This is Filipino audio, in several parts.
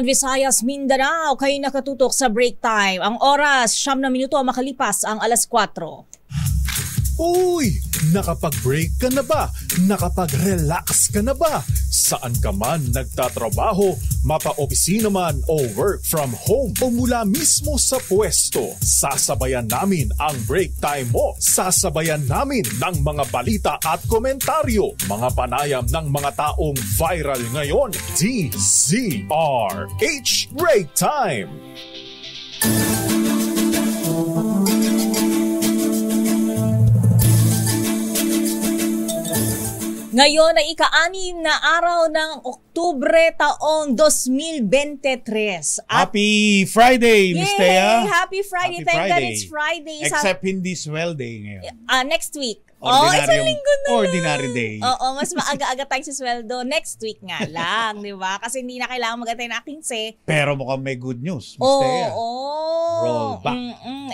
Visayas, Mindanao, kayo nakatutok sa break time. Ang oras, 9 minuto makalipas ang alas 4. Uy! Nakapag-break ka na ba? Nakapag-relax ka na ba? Saan ka man nagtatrabaho, mapa-opisina man o work from home o mula mismo sa pwesto, sasabayan namin ang break time mo. Sasabayan namin ng mga balita at komentaryo, mga panayam ng mga taong viral ngayon. DZRH Break Time! Ngayon ay ika-6 na araw ng Oktubre taong 2023. Happy Friday, Miss Thea. Happy Friday. Thank God it's Friday. Except hindi swell day ngayon. Next week. Isang linggo na ordinary day. Oo, mas maaga-aga tayo sa sweldo. Next week nga lang, di ba? Kasi hindi na kailangan mag-atay ng 15. Pero mukhang may good news, Miss Thea. Roll back.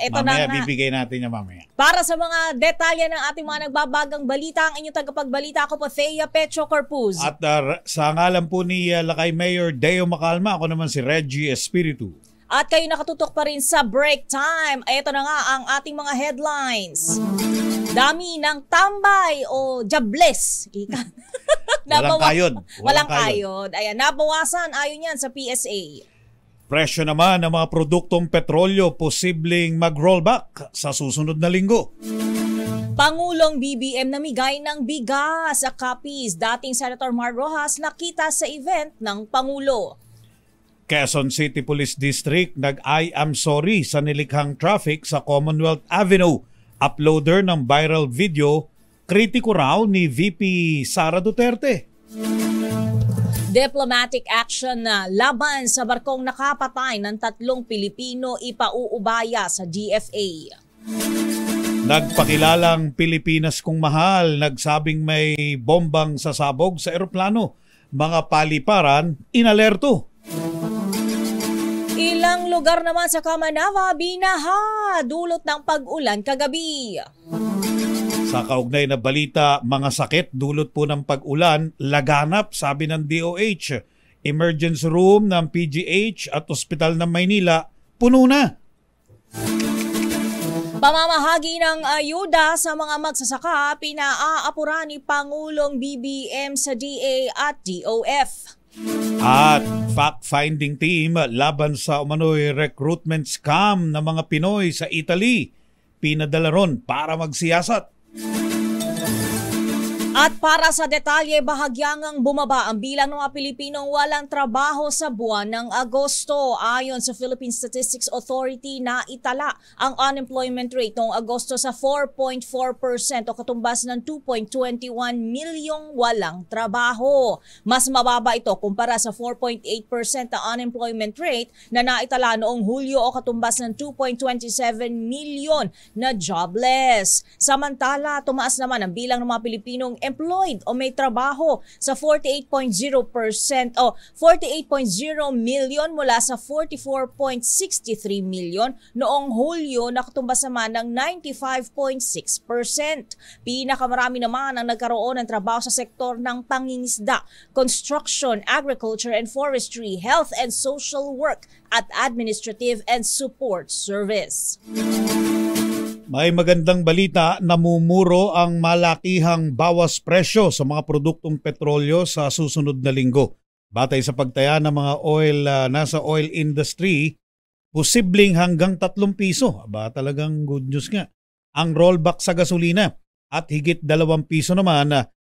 Ito mamaya na bibigay natin niya mamaya. Para sa mga detalye ng ating mga nagbabagang balita, ang inyong tagapagbalita, ako po, Thea Petro Corpuz. At sa ngalan po ni Lakay Mayor Deo Macalma, ako naman si Reggie Espiritu. At kayo nakatutok pa rin sa break time. Ito na nga ang ating mga headlines. Dami ng tambay o jobless. Walang kayod. Walang kayod. Ayan, nabawasan ayon yan sa PSA. Presyo naman ng mga produktong petrolyo posibleng mag-rollback sa susunod na linggo. Pangulong BBM namigay ng bigas sa copies. Dating Senator Mar Rojas nakita sa event ng Pangulo. Quezon City Police District nag-I am sorry sa nilikhang traffic sa Commonwealth Avenue. Uploader ng viral video, kritiko raw ni VP Sara Duterte. Diplomatic action na laban sa barkong nakapatay ng 3 Pilipino ipauubaya sa DFA. Nagpakilalang Pilipinas kung mahal, nagsabing may bombang sasabog sa eroplano. Mga paliparan, inalerto. Ilang lugar naman sa Kamanava, binaha, dulot ng pag-ulan kagabi. Sa kaugnay na balita, mga sakit dulot po ng pag-ulan, laganap, sabi ng DOH. Emergency room ng PGH at Ospital ng Maynila, puno na. Pamamahagi ng ayuda sa mga magsasaka, pinaaapuran ni Pangulong BBM sa DA at DOF. At fact-finding team laban sa umano'y recruitment scam ng mga Pinoy sa Italy, pinadala ron para magsiyasat. At para sa detalye, bahagyangang bumaba ang bilang ng mga Pilipinong walang trabaho sa buwan ng Agosto. Ayon sa Philippine Statistics Authority, na itala ang unemployment rate noong Agosto sa 4.4% o katumbas ng 2.21 milyong walang trabaho. Mas mababa ito kumpara sa 4.8% na unemployment rate na naitala noong Hulyo o katumbas ng 2.27 milyon na jobless. Samantala, tumaas naman ang bilang ng mga Pilipinong employed o may trabaho sa 48.0% o 48.0 million mula sa 44.63 million noong Hulyo, na katumbas naman ng 95.6%. Pinakamarami naman ang nagkaroon ng trabaho sa sektor ng pangingisda, construction, agriculture and forestry, health and social work at administrative and support service. May magandang balita, namumuro ang malakihang bawas presyo sa mga produktong petrolyo sa susunod na linggo. Batay sa pagtaya ng mga nasa oil industry, posibleng hanggang 3 piso. Talagang good news nga. Ang rollback sa gasolina at higit 2 piso naman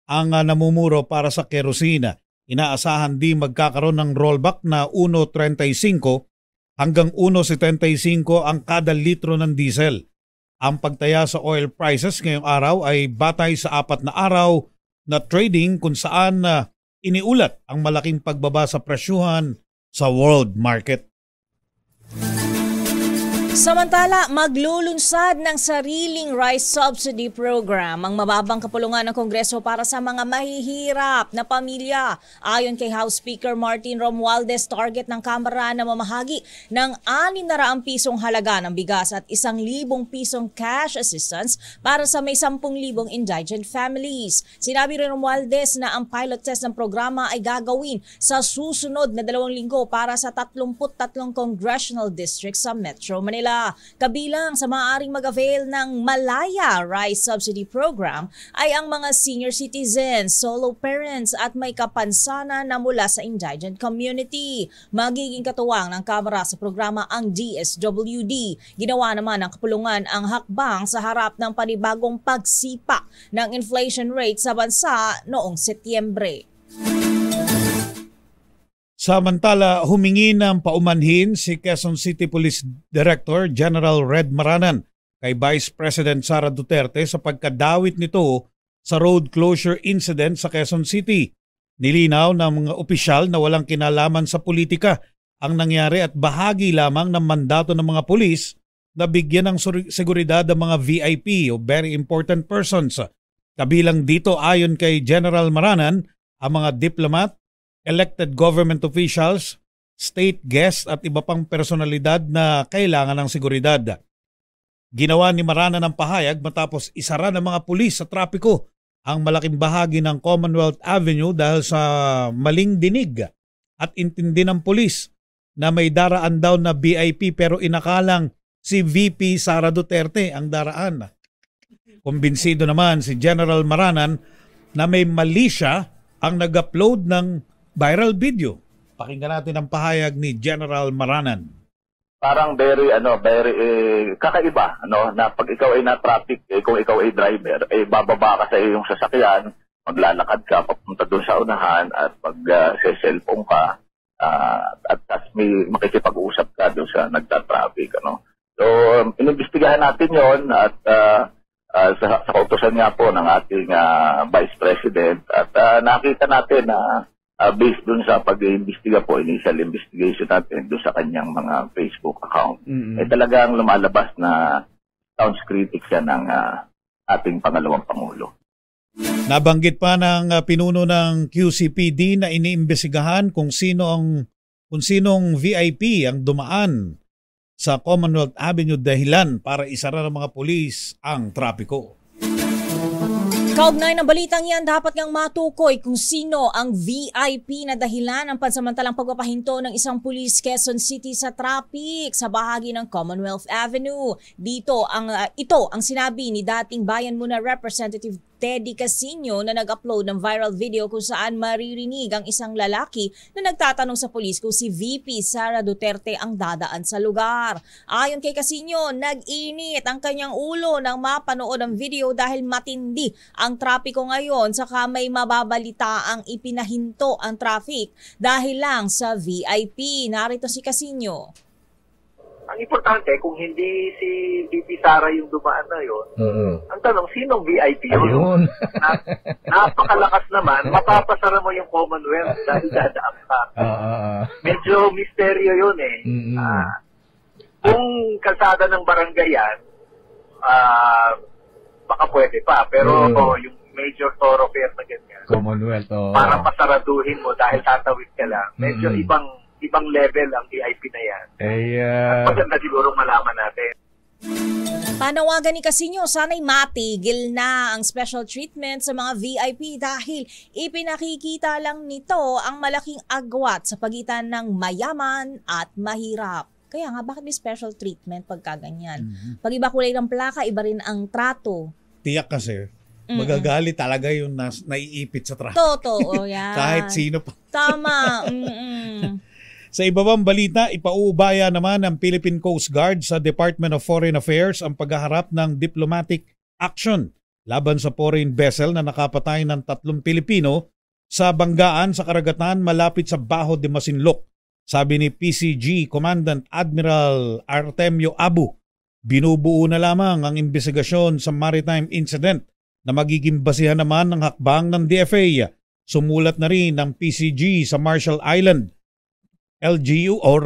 ang namumuro para sa kerosina. Inaasahan di magkakaroon ng rollback na 1.35 hanggang 1.75 ang kada litro ng diesel. Ang pagtaya sa oil prices ngayong araw ay batay sa 4 na araw na trading kung saan iniulat ang malaking pagbaba sa presyuhan sa world market. Samantala, maglulunsad ng sariling rice subsidy program ang mababang kapulungan ng Kongreso para sa mga mahihirap na pamilya. Ayon kay House Speaker Martin Romualdez, target ng Kamara na mamahagi ng 600 pisong halaga ng bigas at 1,000 pisong cash assistance para sa may 10,000 indigent families. Sinabi rin Romualdez na ang pilot test ng programa ay gagawin sa susunod na 2 linggo para sa 33 congressional districts sa Metro Manila. Kabilang sa maaaring mag-avail ng Malaya Rice Subsidy Program ay ang mga senior citizens, solo parents at may kapansanan na mula sa indigent community. Magiging katuwang ng Kamara sa programa ang DSWD. Ginawa naman ng kapulungan ang hakbang sa harap ng panibagong pagsipa ng inflation rate sa bansa noong Setyembre. Samantala, humingi ng paumanhin si Quezon City Police Director General Red Maranan kay Vice President Sara Duterte sa pagkadawit nito sa road closure incident sa Quezon City. Nilinaw ng mga opisyal na walang kinalaman sa politika ang nangyari at bahagi lamang ng mandato ng mga pulis na bigyan ng seguridad ang mga VIP o very important persons. Kabilang dito ayon kay General Maranan ang mga diplomat, elected government officials, state guests at iba pang personalidad na kailangan ng seguridad. Ginawa ni Maranan ng pahayag matapos isara ng mga pulis sa trapiko ang malaking bahagi ng Commonwealth Avenue dahil sa maling dinig at intindi ng pulis na may daraan daw na VIP pero inakalang si VP Sara Duterte ang daraan. Kumbinsido naman si General Maranan na may mali siya ang nag-upload ng viral video. Pakinggan natin ang pahayag ni General Maranan. Parang very kakaiba na pag ikaw ay na traffic kung ikaw ay driver bababa ka sa iyong sasakyan, maglalakad ka papunta doon sa unahan at pag cellphone ka at may makikipag-usap ka doon sa nagta-traffic So inimbestigahan natin 'yon at sa kautusan nga po ng ating Vice President at nakita natin na based dun sa pag-iimbestiga po, initial investigation natin dun sa kanyang mga Facebook account, talagang lumalabas na sounds critic siya ng ating pangalawang Pangulo. Nabanggit pa ng pinuno ng QCPD na iniimbestigahan kung sinong VIP ang dumaan sa Commonwealth Avenue dahilan para isara ng mga pulis ang trapiko. Kaugnay ng balitang yan, dapat ngang matukoy kung sino ang VIP na dahilan ng pansamantalang pagpapahinto ng isang pulis Quezon City sa traffic sa bahagi ng Commonwealth Avenue. Ito ang sinabi ni dating Bayan Muna Representative Teddy Casino na nag-upload ng viral video kung saan maririnig ang isang lalaki na nagtatanong sa pulis kung si VP Sara Duterte ang dadaan sa lugar. Ayon kay Casino, nag-init ang kanyang ulo nang mapanood ang video dahil matindi ang trapiko ngayon saka may mababalita ang ipinahinto ang traffic dahil lang sa VIP. Narito si Casino. Ang importante, kung hindi si VP Sara yung dumaan na yun, ang tanong, sinong VIP yun? Ayun. Napakalakas naman, mapapasara mo yung Commonwealth dahil dadaan ka. Medyo misteryo yun eh. Kung kalsada ng barangay yan, baka pwede pa. Pero yung major thoroughfare na ganyan, Commonwealth, para pasaraduhin mo dahil tatawid ka lang, medyo ibang level ang VIP na yan. Maganda siguro malaman natin. Panawagan ni Casino, sana'y matigil na ang special treatment sa mga VIP dahil ipinakikita lang nito ang malaking agwat sa pagitan ng mayaman at mahirap. Kaya nga, bakit may special treatment pagka ganyan? Pag iba kulay ng plaka, iba rin ang trato. Tiyak kasi, magagalit talaga yung naiipit sa traffic. Totoo yan. Kahit sino pa. Tama. Sa iba pang balita, ipauubaya naman ng Philippine Coast Guard sa Department of Foreign Affairs ang paghaharap ng diplomatic action laban sa foreign vessel na nakapatay ng 3 Pilipino sa banggaan sa karagatan malapit sa Bajo de Masinloc. Sabi ni PCG Commandant Admiral Artemio Abu, binubuo na lamang ang investigasyon sa maritime incident na magiging basihan naman ng hakbang ng DFA. Sumulat na rin ng PCG sa Marshall Island, LGU or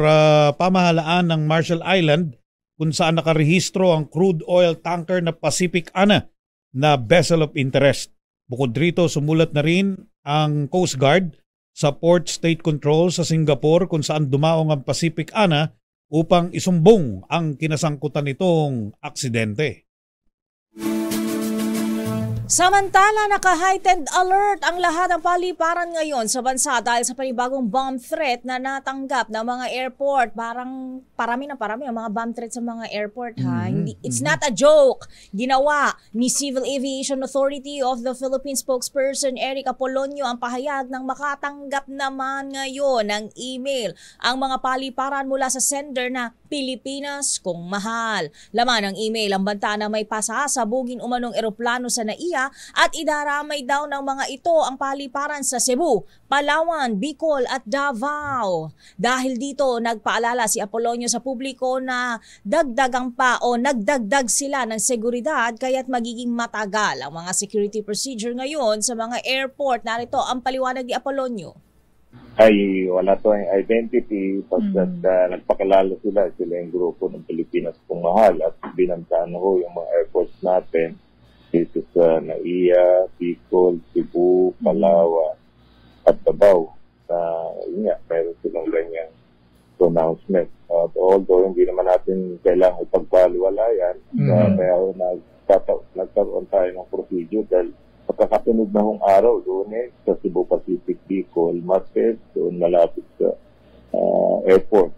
pamahalaan ng Marshall Island kung saan nakarehistro ang crude oil tanker na Pacific Ana na vessel of interest. Bukod rito, sumulat na rin ang Coast Guard sa Port State Control sa Singapore kung saan dumaong ang Pacific Ana upang isumbong ang kinasangkutan nitong aksidente. Samantala, naka-heightened alert ang lahat ng paliparan ngayon sa bansa dahil sa panibagong bomb threat na natanggap ng mga airport. Parang parami ang mga bomb threat sa mga airport, ha? It's not a joke. Ginawa ni Civil Aviation Authority of the Philippines spokesperson Eric Apolonio ang pahayag ng makatanggap naman ngayon ng email ang mga paliparan mula sa sender na Pilipinas kung mahal. Laman ng email ang banta na may pasasabugin umanong eroplano sa NAIA at idaramay daw ng mga ito ang paliparan sa Cebu, Palawan, Bicol at Davao. Dahil dito, nagpaalala si Apolonio sa publiko na nagdagdag sila ng seguridad kaya't magiging matagal ang mga security procedure ngayon sa mga airport. Narito ang paliwanag ni Apolonio. Ay wala to ang identity pagkat nagpakilala sila yung grupo ng Pilipinas kung mahal at binantaan ko yung mga airports natin dito sa NAIA, Bicol, Cebu, Palawan at Davao yun nga, meron silang ganyang pronouncement. Although hindi naman natin kailangang ipagpaliwalayan kaya nagkaroon tayo ng procedure dahil pagkakasunod na hong araw doon sa Cebu Pacific, Bicol, Martes, doon malapit sa airport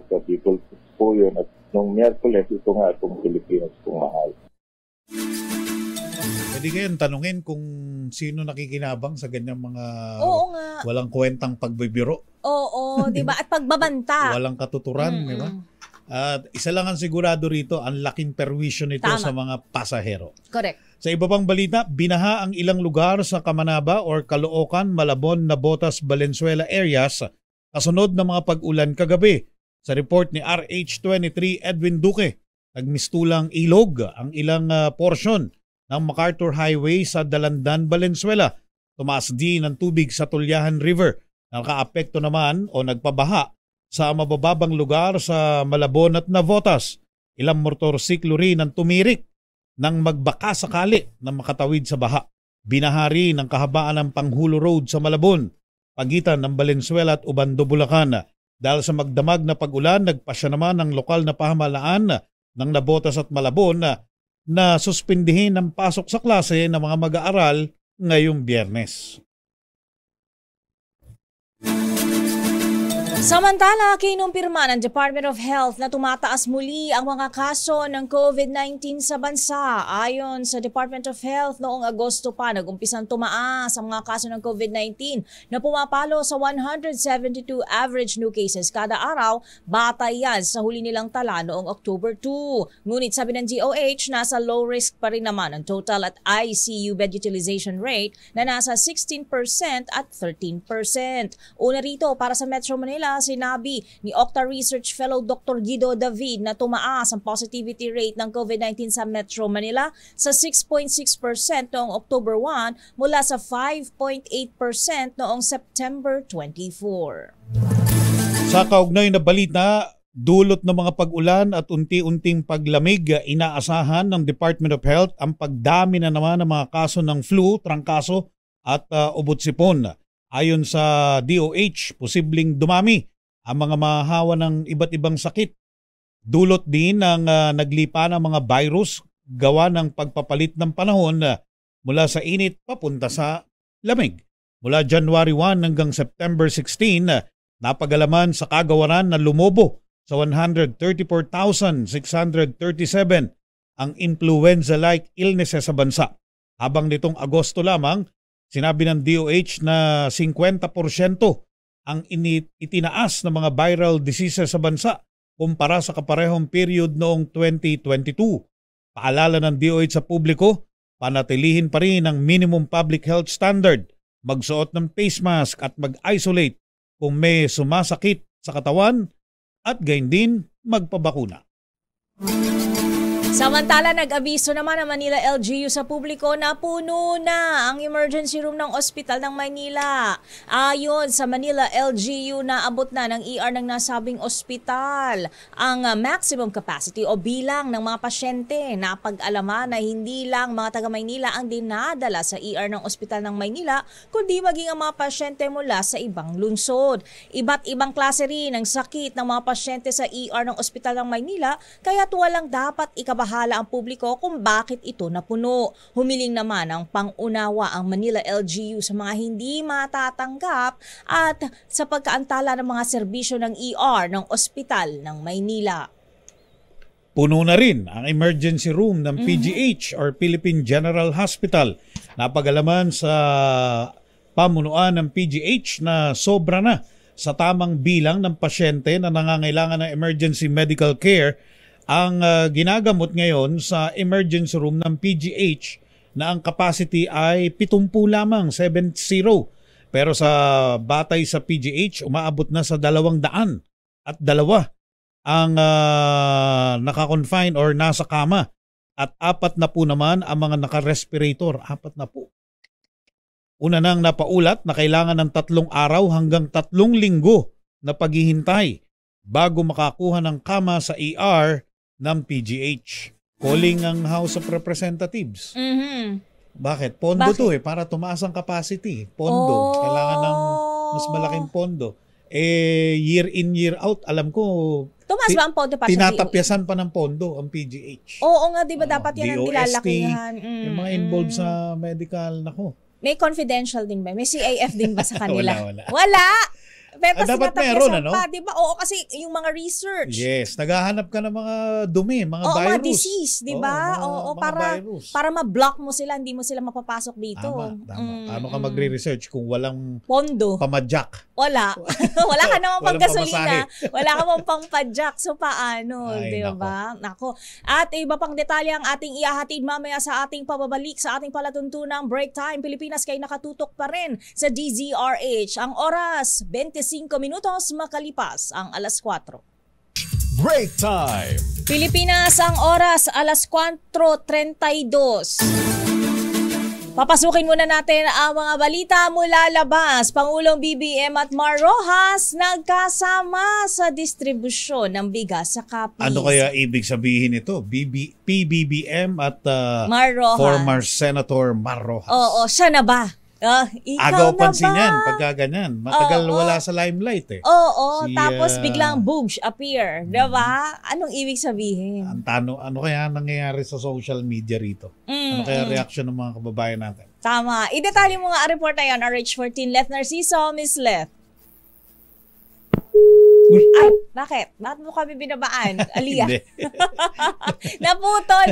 sa Bicol po yun. At nung Miyerkules, ito nga itong Pilipinas kung mahal. Pwede kayong tanungin kung sino nakikinabang sa ganyang mga walang kwentang pagbibiro. Oo, di ba? At pagbabanta. Walang katuturan, di ba? At isa lang ang sigurado rito, ang laking perwisyo nito sa mga pasahero. Correct. Sa iba pang balita, binaha ang ilang lugar sa Kamanaba or Caloocan, Malabon, Nabotas, Valenzuela areas kasunod ng mga pag-ulan kagabi. Sa report ni RH23 Edwin Duque, nagmistulang ilog ang ilang porsyon ng MacArthur Highway sa Dalandan, Valenzuela. Tumaas din ang tubig sa Tulyahan River. Nakaapekto naman o nagpabaha sa mabababang lugar sa Malabon at Navotas. Ilang motorsiklo rin ang tumirik nang magbaka sakali na makatawid sa baha. Binahari ng kahabaan ng Panghulo Road sa Malabon, pagitan ng Valenzuela at Ubando, Bulacan. Dahil sa magdamag na pag-ulan, nagpasya naman ng lokal na pamahalaan ng Nabotas at Malabon na suspindihin ang pasok sa klase ng mga mag-aaral ngayong Biyernes. Samantala, kinumpirma ng Department of Health na tumataas muli ang mga kaso ng COVID-19 sa bansa. Ayon sa Department of Health, noong Agosto pa nag-umpisang tumaas ang mga kaso ng COVID-19 na pumapalo sa 172 average new cases kada araw, batay yan sa huli nilang tala noong October 2. Ngunit sabi ng DOH, nasa low risk pa rin naman ang total at ICU bed utilization rate na nasa 16% at 13%. Una rito, para sa Metro Manila, sinabi ni Octa Research Fellow Dr. Guido David na tumaas ang positivity rate ng COVID-19 sa Metro Manila sa 6.6% noong October 1 mula sa 5.8% noong September 24. Sa kaugnay na balita, dulot ng mga pag-ulan at unti-unting paglamig, inaasahan ng Department of Health ang pagdami na naman ng mga kaso ng flu, trangkaso at ubot-sipon. Ayon sa DOH, posibleng dumami ang mga mahahawa ng iba't ibang sakit. Dulot din ng naglipa ng mga virus gawa ng pagpapalit ng panahon mula sa init papunta sa lamig. Mula January 1 hanggang September 16, napagalaman sa kagawaran na lumobo sa 134,637 ang influenza-like illnesses sa bansa. Habang nitong Agosto lamang, sinabi ng DOH na 50% ang itinaas ng mga viral diseases sa bansa kumpara sa kaparehong period noong 2022. Paalala ng DOH sa publiko, panatilihin pa rin ang minimum public health standard, magsuot ng face mask at mag-isolate kung may sumasakit sa katawan at gayon din magpabakuna. Samantala, nag-abiso naman ang Manila LGU sa publiko na puno na ang emergency room ng ospital ng Maynila. Ayon sa Manila LGU, naabot na ng ER ng nasabing ospital ang maximum capacity o bilang ng mga pasyente. Napag-alaman na hindi lang mga taga-Maynila ang dinadala sa ER ng ospital ng Maynila, kundi maging ang mga pasyente mula sa ibang lungsod. Iba't ibang klase rin ng sakit ng mga pasyente sa ER ng ospital ng Maynila, kaya't walang dapat ikabahala ang publiko kung bakit ito napuno. Humiling naman ang pangunawa ang Manila LGU sa mga hindi matatanggap at sa pagkaantala ng mga serbisyo ng ER ng ospital ng Maynila. Puno na rin ang emergency room ng PGH or Philippine General Hospital. Napag-alaman sa pamunuan ng PGH na sobra na sa tamang bilang ng pasyente na nangangailangan ng emergency medical care ang ginagamot ngayon sa emergency room ng PGH na ang capacity ay 70 lamang, 70. Pero sa batay sa PGH, umaabot na sa 200 at 2 ang naka-confine or nasa kama. At 4 na po naman ang mga naka-respirator, 4 na po. Una nang napaulat na kailangan ng 3 araw hanggang 3 linggo na paghihintay bago makakuha ng kama sa ER ng PGH. Calling ang House of Representatives. Bakit? Pondo to para tumaas ang capacity. Pondo. Kailangan ng mas malaking pondo. Year in, year out, alam ko, tumaas ba ang pondo para tinatapyasan pa ng pondo ang PGH. Oo nga, di ba dapat yan ang DOST, nilalakihan? Yung mga involved sa medical, nako. May confidential din ba? May CAF din ba sa kanila? Wala. Pero dapat meron, ano? pa, di ba? Oo, kasi yung mga research. Yes, naghahanap ka ng mga dumi, mga virus. mga disease, di ba? Oo, para ma-block mo sila, hindi mo sila mapapasok dito. Tama. Paano ka magre-research kung walang pondo? Pamadyak. Wala. Wala ka naman panggasolina. Wala ka pang pampadyak. So, paano? Di ba? Nako. At iba pang detalye ang ating ihahatid mamaya sa ating pababalik sa ating palatuntunang Break Time Pilipinas, kay nakatutok pa rin sa DZRH. Ang oras, 25 minutos makalipas ang alas 4. Break Time! Pilipinas, ang oras, alas 4:32. Papasukin muna natin ang mga balita mula labas. Pangulong BBM at Mar Rojas nagkasama sa distribusyon ng bigas sa Capiz. Ano kaya ibig sabihin ito? PBBM at Mar Rojas. Former Senator Mar Rojas. Oo, siya na ba? Agaw pansin yan, pagka ganyan. Matagal wala sa limelight eh. Oo, tapos biglang boobs appear. Diba? Anong ibig sabihin? Ano kaya nangyayari sa social media rito? Ano kaya reaction ng mga kababayan natin? Tama. Idetalye mo nga ang report na yan, RH14 Leth Narciso, Miss Leth. Ay, bakit? Bakit mo kami binabaan? Aliyah. Naputol.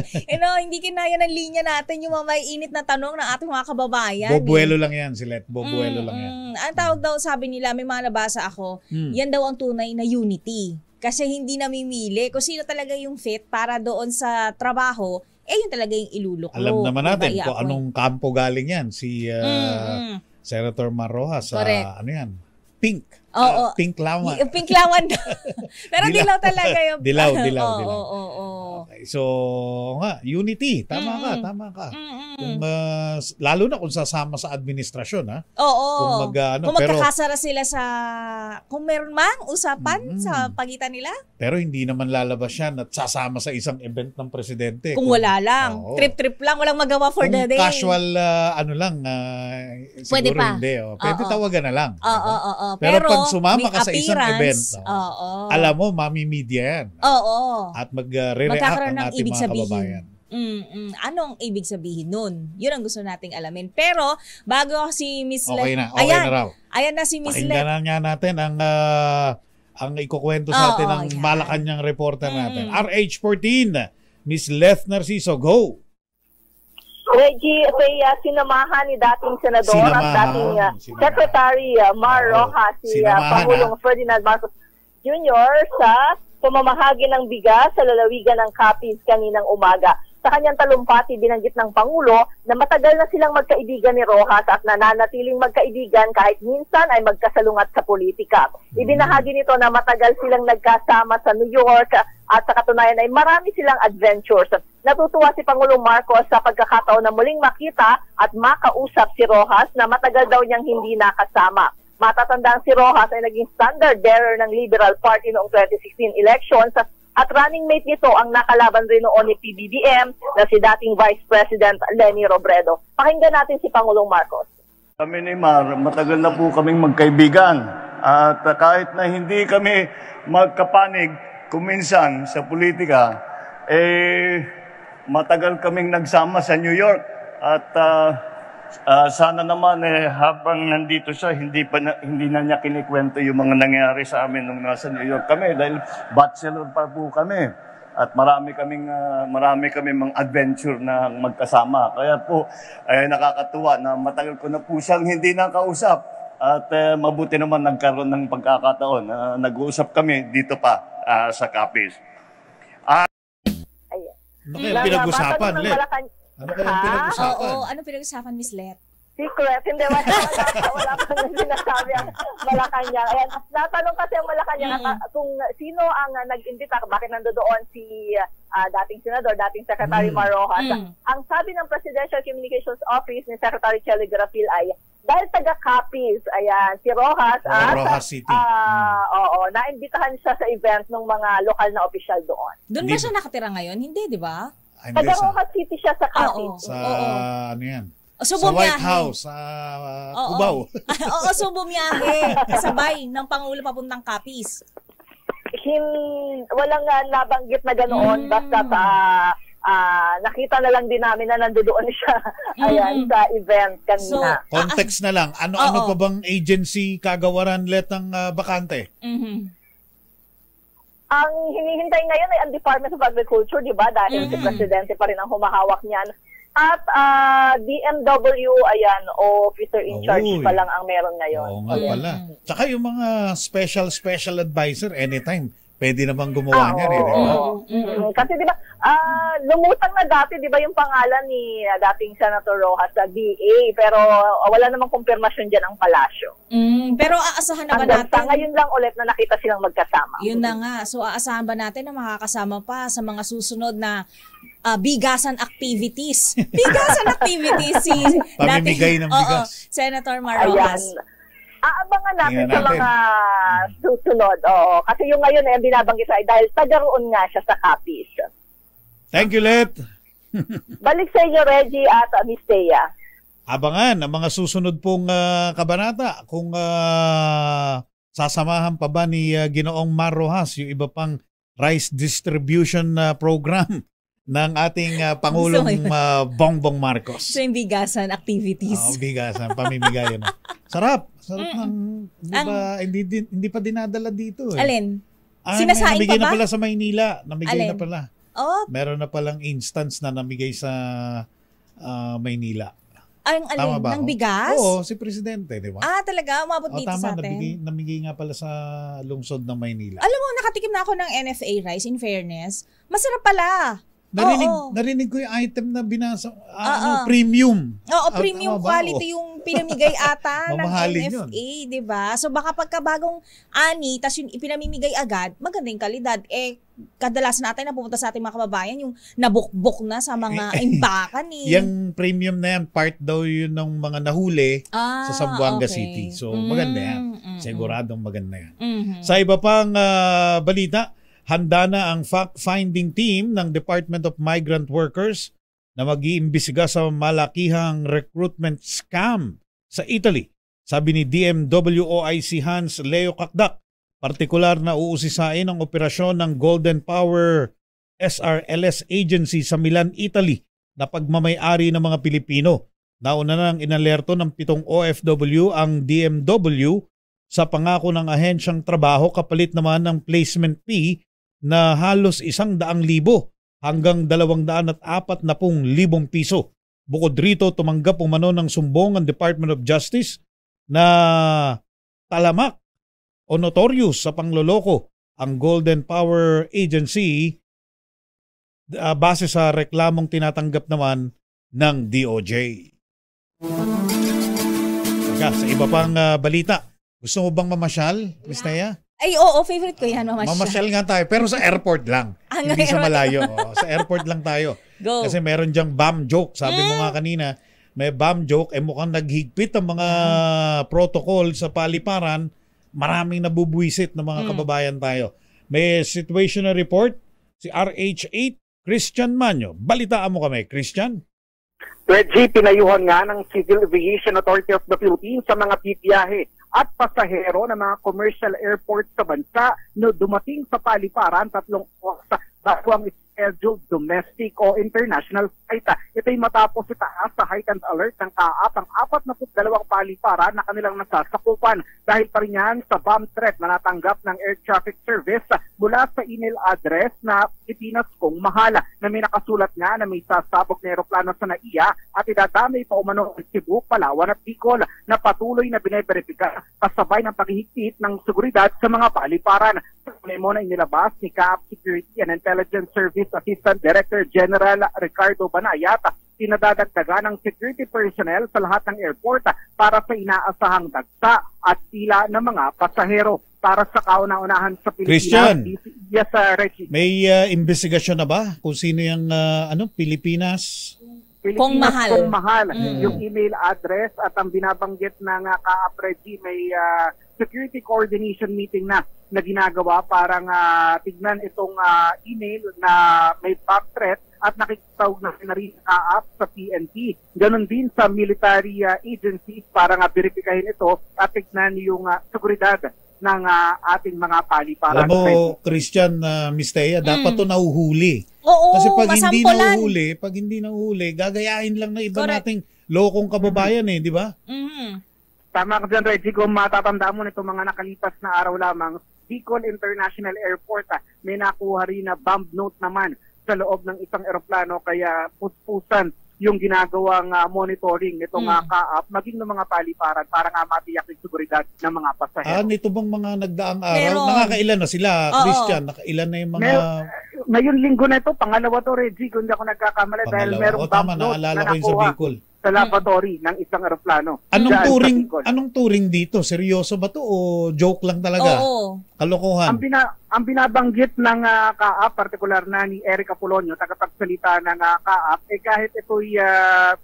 Hindi kinaya ng linya natin yung mga may init na tanong ng ating mga kababayan. Bobuelo lang yan, si Let. Bobuelo lang yan. Ang tawag daw, sabi nila, may mga nabasa ako, yan daw ang tunay na unity. Kasi hindi namimili kung sino talaga yung fit para doon sa trabaho, yun talaga yung iluluklo. Alam naman natin kung anong kampo galing yan. Si Senator Mar Rojas. Ano yan? Pink. Oo. Pink lawan. Pink lawan. Pero dilaw talaga yung... Dilaw. Okay. So, unity. Tama ka. Kung, lalo na kung sasama sa administrasyon, ha? Oo. Kung magkakasara pero, sila sa... Kung meron mang usapan sa pagitan nila. Pero hindi naman lalabas yan at sasama sa isang event ng presidente. Kung wala lang. Trip-trip lang. Walang magawa for the day. Kung casual, siguro pwede pa. Hindi. Pwede tawagan na lang. Pero pag sumama ka sa isang event, alam mo, mami-media yan. At mag-react ang ating mga kababayan. Anong ibig sabihin nun? Yun ang gusto nating alamin. Pero, bago si Miss Let... Okay na raw. Ayan na si Miss Let. Pakinggan nga natin ang ikukwento sa atin ng Malacanang reporter natin. RH14, Miss Leth Narciso, go! Reggie, sinamahan ni dating senador at dating Secretary Mar Rojas, si Pangulong Ferdinand Marcos Jr. sa pamamahagi ng bigas sa lalawigan ng Capiz kaninang umaga. Sa kanyang talumpati, binanggit ng Pangulo na matagal na silang magkaibigan ni Rojas at nananatiling magkaibigan kahit minsan ay magkasalungat sa politika. Ibinahagi nito na matagal silang nagkasama sa New York at sa katunayan ay marami silang adventures. Natutuwa si Pangulong Marcos sa pagkakataon na muling makita at makausap si Rojas na matagal daw niyang hindi nakasama. Matatandang si Rojas ay naging standard bearer ng Liberal Party noong 2016 elections at running mate nito ang nakalaban rin noon ni PBBM na si dating Vice President Leni Robredo. Pakinggan natin si Pangulong Marcos. Kami ni Mar, matagal na po kaming magkaibigan at kahit na hindi kami magkapanig kuminsan sa politika, matagal kaming nagsama sa New York at sana naman habang nandito siya, hindi na niya kinikwento yung mga nangyari sa amin nung nasa New York kami dahil bachelor pa po kami at marami kaming mga adventure na magkasama. Kaya po nakakatuwa na matagal ko na po siyang hindi nakausap at mabuti naman nagkaroon ng pagkakataon na nag-uusap kami dito pa sa Capiz. Ano kayang pinag-usapan, Let? Ano kayang pinag-usapan? Oo, ano pinag-usapan, Miss Let? Secret. Hindi, wala pang sinasabi ang Malacanang. Ayan, natanong kasi ang Malacanang kung sino ang nag-imbita, bakit nandoon si dating senador, dating Secretary Mar Rojas. Ang sabi ng Presidential Communications Office ni Secretary Chelly Garapil ay dahil taga-Capiz, ayan, si Rojas at Rojas City. naimbitahan siya sa event ng mga lokal na opisyal doon. Doon ba siya nakatira ngayon? Hindi, di ba? Taga-Rojas City siya sa Capiz. Ano yan? So, sa White House, sa Cubao. Oo, so bumiyahe. Kasabay ng Pangulo papuntang Capiz. Walang nabanggit na ganoon. Basta nakita na lang din namin na nandoon siya sa event kanina. So, context na lang. Ano pa bang agency kagawaran Let ng bakante? Ang hinihintay ngayon ay ang Department of Agriculture, di ba? Dahil si Presidente pa rin ang humahawak niyan. At DMW, ayan, officer in charge pa lang ang meron ngayon. Oo nga pala. Tsaka yung mga special advisor, anytime, pwede namang gumawa niyan. Kasi di ba, lumutang na dati, di ba yung pangalan ni dating Senator Rojas sa DA, pero wala namang kumpirmasyon dyan ang palasyo. Pero aasahan na ba natin? Ngayon lang ulit na nakita silang magkasama. Yun na nga. So aasahan ba natin na makakasama pa sa mga susunod na bigasan activities? Bigasan activities si pamimigay ng bigas. Senator Mar Rojas. Aabangan natin sa mga susunod. Kasi yung ngayon ay binabanggit ay dahil taga-roon nga siya sa Capiz. Thank you, Let. Balik sa inyo, Reggie at Miss Thea. Abangan ang mga susunod pong kabanata kung sasamahan pa ba ni Ginoong Mar Rojas yung iba pang rice distribution program ng ating Pangulong Bongbong Marcos. So yung bigasan activities. Bigasan, pamimigay mo. Sarap ng, hindi pa dinadala dito. Alin? Sinasain namigay pa ba? Na pala sa Maynila. Namigay Alin? na pala. Meron na palang instance na namigay sa Maynila. Ang alin? Ng bigas? Oo, si Presidente, di ba? Talaga? Umabot dito sa atin? Namigay nga pala sa lungsod ng Maynila. Alam mo, nakatikim na ako ng NFA rice, in fairness. Masarap pala. Narinig ko yung item na binasa, premium. Premium quality yung pinamigay ata ng NFA, di ba? So baka pagkabagong ani, tas yung ipinamimigay agad, maganda yung kalidad. Kadalasan natin na pupunta sa ating mga kababayan, yung nabukbok na sa mga imbakan. Yung premium na yan, part daw yun ng mga nahuli sa Zamboanga City. So maganda yan. Siguradong maganda yan. Sa iba pang balita, handa na ang fact-finding team ng Department of Migrant Workers na mag-iimbestiga sa malakihang recruitment scam sa Italy. Sabi ni DMWOIC Hans Leo Kakdak, partikular na uusisain ang operasyon ng Golden Power SRLS Agency sa Milan, Italy na pagmamay-ari ng mga Pilipino. Nauna nang inalerto ng 7 OFW ang DMW sa pangako ng ahensyang trabaho kapalit naman ng placement fee na halos 100,000 hanggang 240,000 piso. Bukod rito, tumanggap umano ng sumbong ang Department of Justice na talamak o notorious sa pangloloko ang Golden Power Agency base sa reklamong tinatanggap naman ng DOJ. Sa iba pang balita, gusto mo bang mamasyal, Miss Thea? Ay, oo, favorite ko yan, mamasyal. Mamasyal nga tayo, pero sa airport lang. Hindi sa malayo. Sa airport lang tayo. Go. Kasi meron diyang bomb joke. Sabi mo nga kanina, may bomb joke. Mukhang naghigpit ang mga protocol sa paliparan. Maraming nabubuisit ng mga kababayan tayo. May situational report, si RH8, Christian Manyo. Balitaan mo kami, Christian. Reggie, pinayuhan nga ng Civil Aviation Authority of the Philippines sa mga bibiyahe at pasahero ng mga commercial airport sa bansa na dumating sa paliparan 3 oras bago ang scheduled domestic o international flight. Ito'y matapos itaas sa heightened alert ng CAAP ang 42 paliparan na kanilang nasasakupan dahil pa rin yan sa bomb threat na natanggap ng Air Traffic Service mula sa email address na Pilipinas Kong Mahala na may nakasulat nga na may sasabog na aeroplano sa NAIA at idadamay pa umano ang Cebu, Palawan at Bicol na patuloy na bineberipika kasabay ng paghihigpit ng seguridad sa mga paliparan. Memo na inilabas ni CAAP Security and Intelligence Service Assistant Director General Ricardo Banayat, pinadadagdagan ng security personnel sa lahat ng airport para sa inaasahang dagsa at pila ng mga pasahero. Para sa kauna-unahan sa Pilipinas. Christian, yes, Reggie. May investigasyon na ba kung sino yung Pilipinas? Kong Mahal. Kong Mahal. Yung email address at ang binabanggit ng CAAP, Reggie, may security coordination meeting na ginagawa para tignan itong email na may bomb threat at nakikitawag na rin CAAP sa PNP. Ganon din sa military agencies para verifikahin ito at tignan yung seguridad ng ating mga paliparan. Alam mo, Christian, Mistea, dapat to nahuhuli. Oo, kasi pag masampulan. hindi nahuhuli, gagayahin lang ng iba nating lokong kababayan di ba? Tama ka dyan, Reggie. Kung matatandaan mo nito mga nakalipas na araw lamang, Bicol International Airport, may nakuha rin na bomb note naman sa loob ng isang eroplano, kaya puspusan yung ginagawang monitoring nitong CAAP, maging ng mga paliparan para nga matiyak yung seguridad ng mga pasahero. Nito bang mga nagdaang araw? Nakakailan na sila, Christian? Nakailan na yung mga... Ngayon linggo na ito, pangalawa to, Reggie, kung hindi ako nagkakamali, dahil merong bomb note na nakuha sa laboratory ng isang eroplano. Anong touring dito? Seryoso ba to o joke lang talaga? Oo. Kalokohan. Ang binabanggit ng CAAP, partikular na ni Eric Apolonio, tagapagsalita ng CAAP, kahit ito'y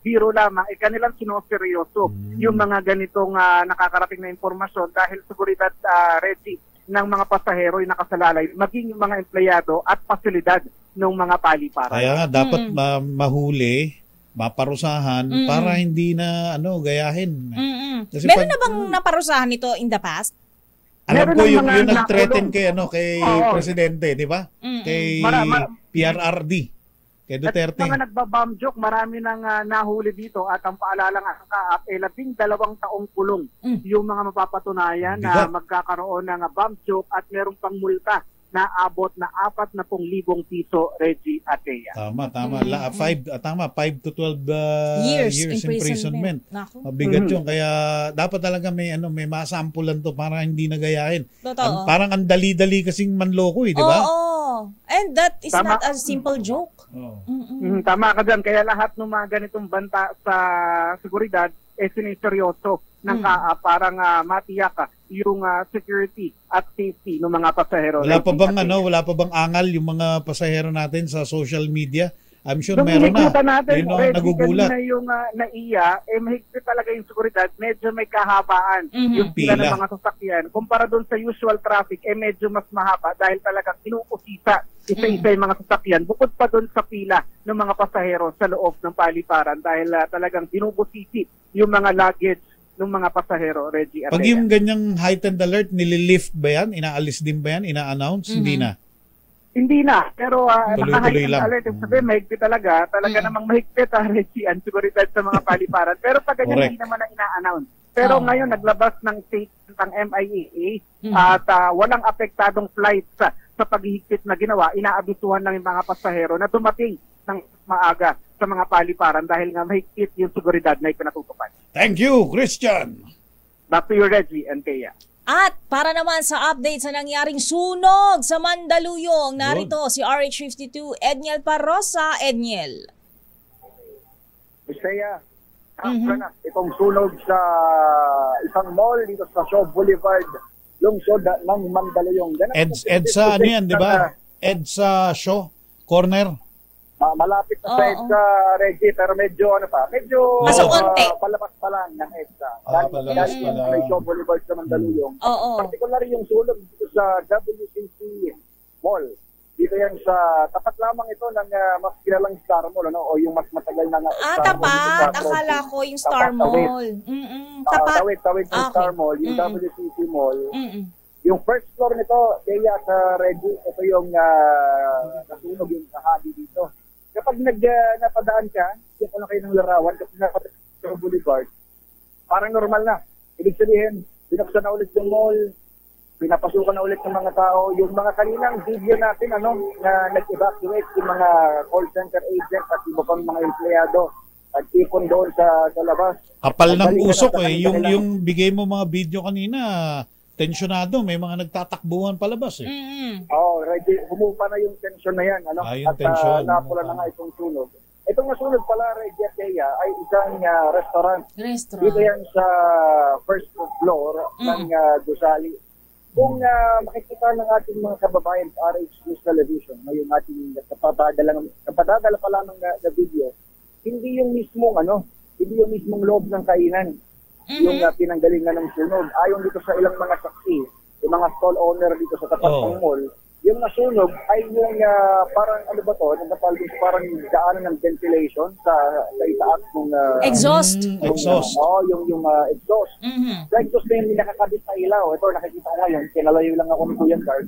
biro lamang, kanilang sinoseryoso yung mga ganitong nakakarating na impormasyon dahil seguridad, Reggie, ng mga pasahero yung nakasalalay, maging yung mga empleyado at pasilidad ng mga paliparan. Kaya nga, dapat mahuli, maparusahan para hindi na gayahin. Kasi meron na bang naparusahan ito in the past? Alam ko yung nag-threaten kay presidente, di ba? Kay PRRD, kay Duterte. At mga nagbabomb joke, marami nang nahuli dito at ang paalala nga ng CAAP 12 taong kulong yung mga mapapatunayan na magkakaroon ng bomb joke at merong pang multa na abot na 40,000 piso, Reggie at Thea. Tama. 5 to 12 years imprisonment. Mabigat yun. Kaya dapat talaga may masampulan to para hindi nagayahin. Parang ang dali-dali kasing manloko, di ba? Oo. And that is not a simple joke. Tama ka dyan. Kaya lahat ng mga ganitong banta sa seguridad siniseryoso ng CAAP parang matiyak yung security at safety ng mga pasahero. Wala pa bang angal yung mga pasahero natin sa social media? I'm sure meron na. Natin, nagugulat. Kanina yung NAIA, mahigpit talaga yung seguridad, medyo may kahabaan yung pila ng mga sasakyan. Kumpara doon sa usual traffic, medyo mas mahaba dahil talagang inuusisa isa-isa yung mga sasakyan. Bukod pa doon sa pila ng mga pasahero sa loob ng paliparan dahil talagang binubusisi yung mga luggage ng mga pasahero, Reggie. Pag yung ganyang heightened alert, nililift ba yan? Inaalis din ba yan? Ina-announce? Hindi na? Hindi na. Pero tuloy-tuloy lang. Alert, sabi, mahigpit talaga. Talaga namang mahigpit, Reggie, ang seguridad sa mga paliparan. Pero pag ganyan, hindi naman na ina-announce. Pero ngayon, naglabas ng statement ang MIAA at walang apektadong flights sa paghihigpit na ginawa. Inaabisuhan lang yung mga pasahero na dumating ng maaga sa mga paliparan dahil nga mahigpit yung seguridad na ipinatutupad. Thank you, Christian. Back to you, Reggie and Thea. At para naman sa update sa nangyaring sunog sa Mandaluyong, narito si RH52 Edniel Parrosa. Edniel. Thea, itong sunog sa isang mall dito sa Shaw Boulevard, lungsod ng Mandaluyong. EDSA, ano yan, di ba? EDSA show? Corner? Malapit na sa EDSA, Reggie, pero medyo palabas pa lang ng EDSA. Palabas pa lang. May show Boulevard sa Mandaluyong. Particularly yung sulog dito sa WCC Mall. Dito yan sa, tapat lamang ito ng mas kilalang Star Mall, ano? O yung mas matagal na Star Mall. Tapat. Akala ko yung Star Mall. Tapat. Tawid yung Star Mall, yung WCC Mall. Yung first floor nito, kaya sa Reggie, ito yung nasunog yung kahadi dito. Kapag napadaan ka, yung lang kayo ng larawan, kapag napadaan sa Boulevard, parang normal na. Ibig sabihin, binuksan na ulit yung mall, pinapasukan na ulit ng mga tao. Yung mga kaninang video natin, na nag-evacuate yung mga call center agent at iba pang mga empleyado at ipon doon sa labas. Kapal ng usok yung bigay mo mga video kanina, tensyonado, may mga nagtatakbuhan palabas Reggie, humupa na yung tension na yan, yung tension. Napula na nga itong sunog. Itong nasunod pala, Reggie at Kaya, ay isang restaurant. Dito yan sa first floor ng Gusali. Kung makikita ng ating mga kababayan sa RH News Television, yung ating kapadadala pa lamang na video, hindi yung mismong loob ng kainan. Yung pinanggalingan ng sunog. Ayon dito sa ilang mga saksi, yung mga stall owner dito sa tapat ng mall, yung nasunog ay yung parang parang daanan ng ventilation sa itaas ng exhaust. Yung exhaust. Sa exhaust na yung nakakabit na ilaw. Ito, nakikita ko ngayon, kinalayo lang ako ni Kuya Card.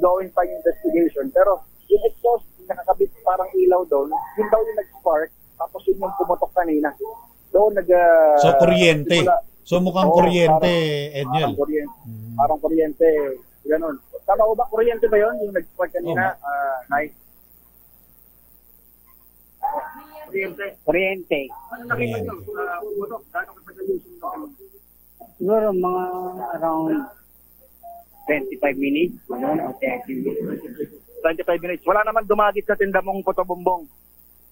Going pa yung investigation. Pero yung exhaust, nakakabit parang ilaw doon, yun daw yung nag-spark, tapos yun yung pumutok kanina. Doon so, kuryente. So, mukhang kuryente, Edniel. Parang kuryente. Ganun. Tama ko ba? Kuryente ba yun? Yung nag-spark kanina? Nice. Kuryente. Siguro mga around 25 minutes. 25 minutes. Wala naman dumagit sa tinda mong puto-bumbong.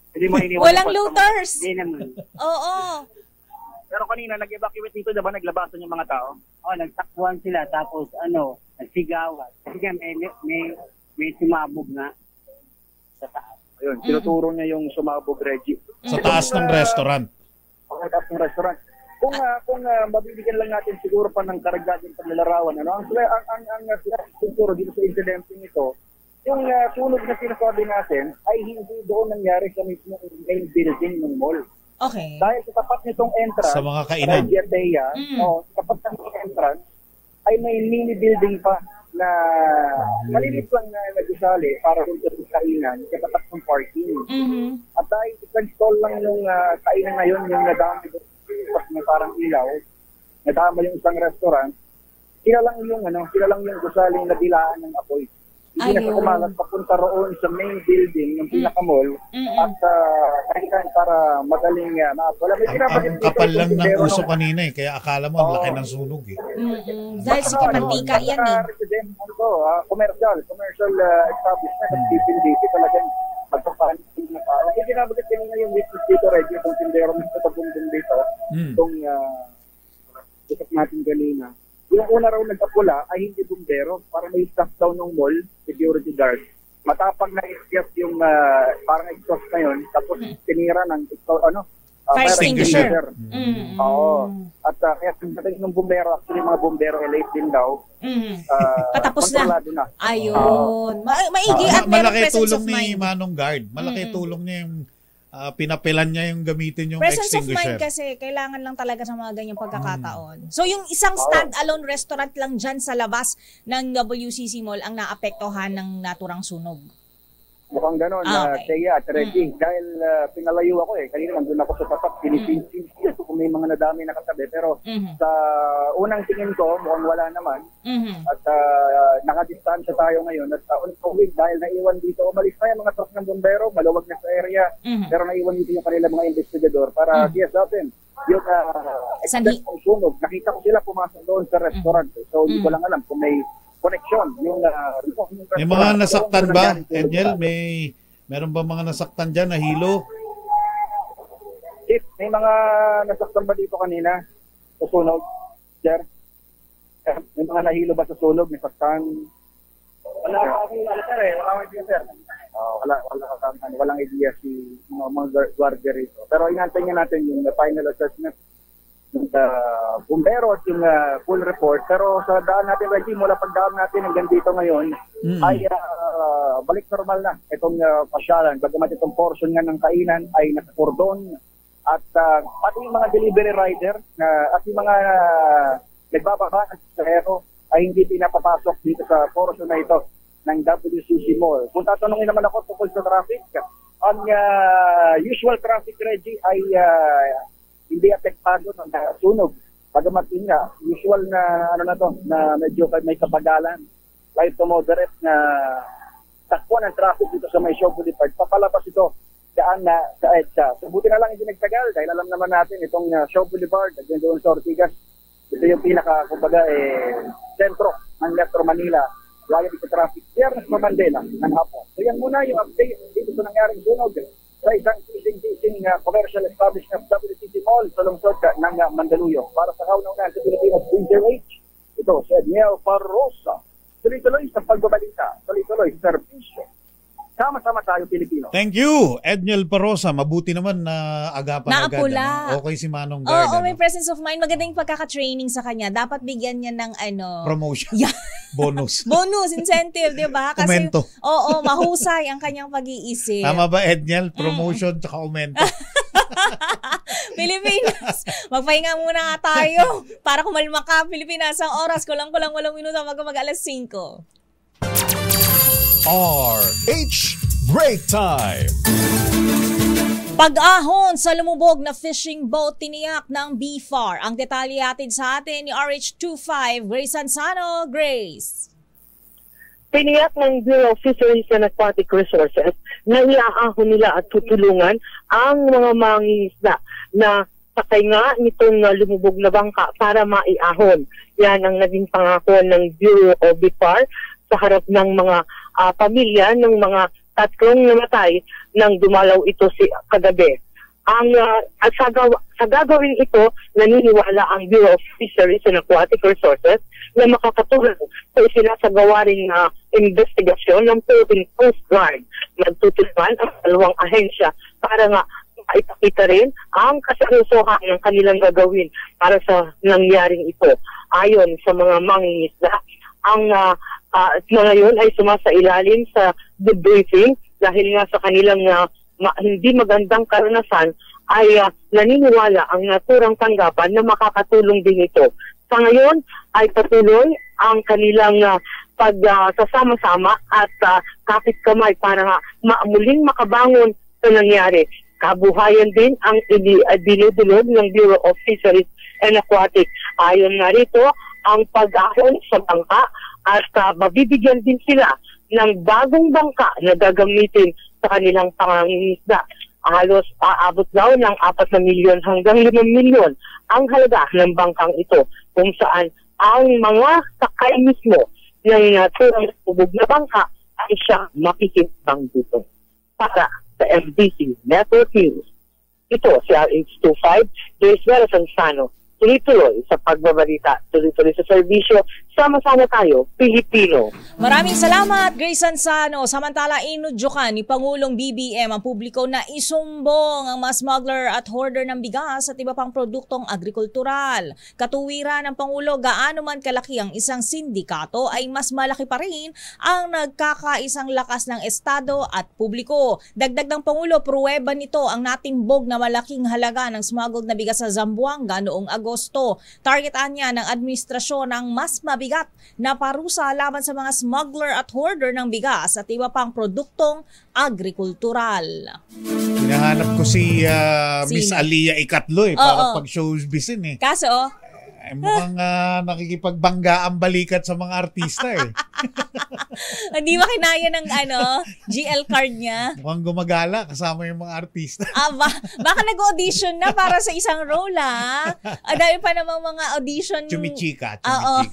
Hindi mo iniwan. Walang looters. Hindi naman. Oo. Pero kanina, nag-evacuate dito, diba? Naglabasan yung mga tao? Nagtakbuhan sila. Tapos, nagsigawan. Kasi may sumabog na sa taas. Ayun, tinuturo niya yung sumabog, Reggie. Sa taas ng restaurant. Sa taas ng restaurant. Kung mabibigyan lang natin siguro pa ng karagdagang paglalarawan, ang siguro dito sa incident ito, yung sunog na sinasabi natin ay hindi doon nangyari sa mismo main building ng mall. Okay. Dahil sa tapat nitong entrance, sa mga kainan. Sa tapat ng entrance, ay may mini building pa na malilit lang na nag-usali para doon sa kainan, sa tapat ng parking. At dahil i-install lang yung kainan ngayon, yung nadami doon, na parang ilaw, nadama yung isang restaurant, sila lang yung gusaling nadilaan ng apoy. Hindi na kumalat papunta roon sa main building ng pinaka-mall at para madaling wala. Ang kapal lang ng uso kanina kaya akala mo ang laki ng sunog Dahil sige mantika yan commercial establishment at PPNDC talagang magpapalit na tao. Kaya ginabagat yung ngayong witness dito, Reggie, itong tindero ng katabundong dito, itong isap natin kanina. Yung una raw nagkapula ay hindi bumbero, para may staff daw ng mall, security guard. Matapang na isyap yung parang exhaust na yun, tapos tinira ng fire extinguisher. Oo. At kaya pagdating ng bumbero, actually mga bumbero elite din daw. Patapos na. Ayun. Maigi at malaki tulong ni Manong Guard. Malaki tulong niya yung pinapilan niya yung gamitin yung presence extinguisher. Presence of mind kasi kailangan lang talaga sa mga ganyang pagkakataon. So yung isang stand-alone restaurant lang dyan sa labas ng WCC Mall ang naapektuhan ng naturang sunog. Mukhang gano'n, Thea at Reggie. Dahil pinalayo ako kanina nandun ako sa tapat, pinipinsins kung may mga nadami nakatabi. Pero sa unang tingin ko, mukhang wala naman. At nakadistansya tayo ngayon. At on-COVID, dahil naiwan dito, umalis na yung mga truck ng bombero, maluwag na sa area. Pero naiwan dito yung kanila mga investigador para yes natin. Yung sunog, nakita ko sila pumasok doon sa restaurant. So hindi ko lang alam kung may connection yung may mga nasaktan ba, Edniel? Meron ba mga nasaktan dyan, nahilo? May mga nasaktan ba dito kanina sa sunog, sir? May mga nahilo ba sa sunog, nasaktan? Wala Walang idea, sir. Walang idea si mga guardia rito. Pero inantay nga natin yung final assessment ng bomberos, yung full report. Pero sa daan natin, Reggie, mula pagdaan natin hanggang dito ngayon, ay balik normal na itong pasyalan. Bagamat itong portion nga ng kainan ay nakakordon at pati yung mga delivery rider at yung mga nagbababa sa hero ay hindi pinapapasok dito sa portion na ito ng WCC Mall. Kung tatanungin naman ako tungkol sa traffic, ang usual traffic, Reggie, ay hindi apektado ng sunog. Bagamat yun nga, usual na na medyo may kapagalan, light to moderate na takbuhan ng traffic dito sa may Shaw Boulevard. Papalabas ito daan na sa EDSA. So buti na lang hindi nagtagal dahil alam naman natin itong Shaw Boulevard at doon sa Ortigas. Ito yung kumbaga, sentro ng Metro Manila. Wala dito traffic. Biyernes pa Mandela ng hapon. So yan muna yung update dito sa nangyaring sunog sa isang kising commercial establishment ng WCC Mall sa lungsod ng Mandaluyong. Para sa kaunang-unan sa Pilipinas H, ito si Edniel Parrosa. Tuloy-tuloy sa pagbabalita. Tuloy-tuloy sa serbisyo. Sama-sama tayo Pilipino. Thank you, Edniel Parrosa. Mabuti naman na agapan agad. Naapula. Okay si Manong Guard. Oo, may presence of mind. Magandang pagkaka-training sa kanya. Dapat bigyan niya ng promotion. Yeah. Bonus. Bonus, incentive, di ba? Kasi, aumento. Oo, mahusay ang kanyang pag-iisip. Tama ba, Edniel? Promotion tsaka aumento. Pilipinas, magpahinga muna nga tayo para kumalma ka. Pilipinas, ang oras ko lang 8 minuto mag-alas 5. RH Break Time. Pag-ahon sa lumubog na fishing boat tiniyak ng BFAR. Ang detalye atin sa atin ni RH25, Grace Ansano. Grace. Tiniyak ng Bureau of Fisheries and Aquatic Resources na iaahon nila at tutulungan ang mga mangingisda na sakay nga nitong lumubog na bangka para maiahon. Yan ang naging pangako ng Bureau of BFAR sa harap ng mga pamilya ng mga 3 namatay nang dumalaw ito kagabi. Sa gagawin ito, naniniwala ang Bureau of Fisheries and Aquatic Resources na makakatulong sa isinasagawa rin na investigasyon ng Philippine Coast Guard. Magtutulungan ang 2 ahensya para nga ipakita rin ang kaseryosohan ng kanilang gagawin para sa nangyaring ito. Ayon sa mga mangingisda, ang mga yun ay sumasailalim sa debriefing dahil nga sa kanilang hindi magandang karanasan ay naniniwala ang naturang tanggapan na makakatulong din ito. Sa ngayon ay patuloy ang kanilang pagsasama-sama at kapit kamay para muling makabangon sa nangyari. Kabuhayan din ang dinudulog ng Bureau of Fisheries and Aquatic. Ayon nga rito, ang pag-ahon sa bangka at mabibigyan din sila ng bagong bangka na gagamitin sa kanilang pangangingisda. Halos aabot daw ng 4 milyon hanggang 5 milyon ang halaga ng bangkang ito, kung saan ang mga sakay mismo ng turang subog na bangka ay siya makikitang dito. Para sa MDC Network News, ito si RH25, Grace Ansano. Tuloy-tuloy sa pagbabalita, tuloy-tuloy sa serbisyo, sama-sama tayo, Pilipino. Maraming salamat, Grace Ansano. Samantala, inudyokan ni Pangulong BBM ang publiko na isumbong ang mga smuggler at hoarder ng bigas at iba pang produktong agrikultural. Katuwiran ng Pangulo, gaano man kalaki ang isang sindikato ay mas malaki pa rin ang nagkakaisang lakas ng Estado at publiko. Dagdag ng Pangulo, pruweba nito ang natimbog na malaking halaga ng smuggled na bigas sa Zamboanga noong Agosto. Targetan niya ng administrasyon ang mas mabigat na parusa laban sa mga smuggler at hoarder ng bigas at iba pang produktong agrikultural. Hinahanap ko si Miss Aliyah Ikatlo para pag-showbisin Kaso mukhang nakikipagbangga ang balikat sa mga artista Hindi ba kinaya ng GL card niya? Mukhang gumagala kasama yung mga artista. Baka nag-audition na para sa isang role dahil pa namang mga audition. Chumichika.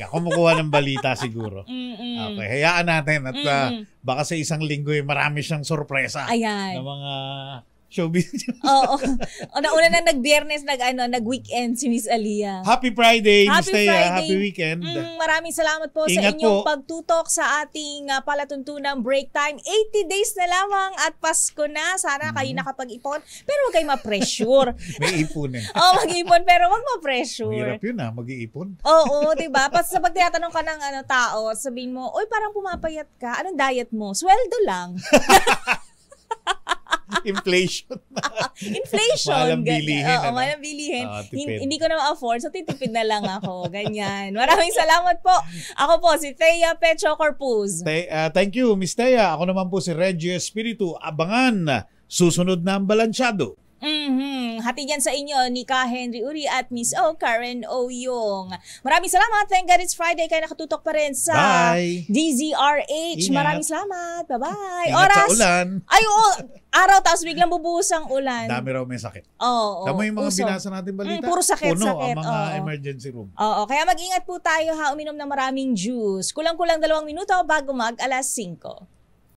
Kumukuha ng balita siguro. Okay, hayaan natin at baka sa isang linggo marami siyang sorpresa. Ayan. Ng mga Showbiz. Oo. Una na nag-biyernes, nag-weekend si Miss Aliyah. Happy Friday, Miss Thea. Friday. Happy weekend. Maraming salamat po sa Ingat inyong po. pagtutok sa ating palatuntunang break time. 80 days na lamang at Pasko na. Sana kayo nakapag-ipon. Pero huwag kayo ma-pressure. May ipunin. Mag-ipon pero huwag ma-pressure. Mahirap yun mag-iipon. Oo, diba? Sa pag tinatanong ka ng tao, sabihin mo, uy, parang pumapayat ka. Anong diet mo? Sweldo lang. Inflation. Inflation. Mahalang bilihin. Oo, mahalang bilihin. Hindi ko na ma-afford, so titipid na lang ako. Ganyan. Maraming salamat po. Ako po, si Thea Pecho Corpus. Thank you, Miss Thea. Ako naman po si Reggie Espiritu. Abangan, susunod na ang Balansyado. Hatid yan sa inyo ni Ka Henry Uri at Miss O. Karen Oyong. Maraming salamat. Thank God it's Friday. Kaya nakatutok pa rin sa DZRH. Ingat. Maraming salamat. Bye-bye. Ingat sa ulan. Ay, oo. Araw, tapos biglang bubuhos ang ulan. Dami raw may sakit. Oo. Tama yung mga binasa natin balita. Puro sakit. Puno ang mga emergency room. Oo. Kaya mag-ingat po tayo ha. Uminom ng maraming juice. Kulang-kulang 2 minuto bago mag 5:00.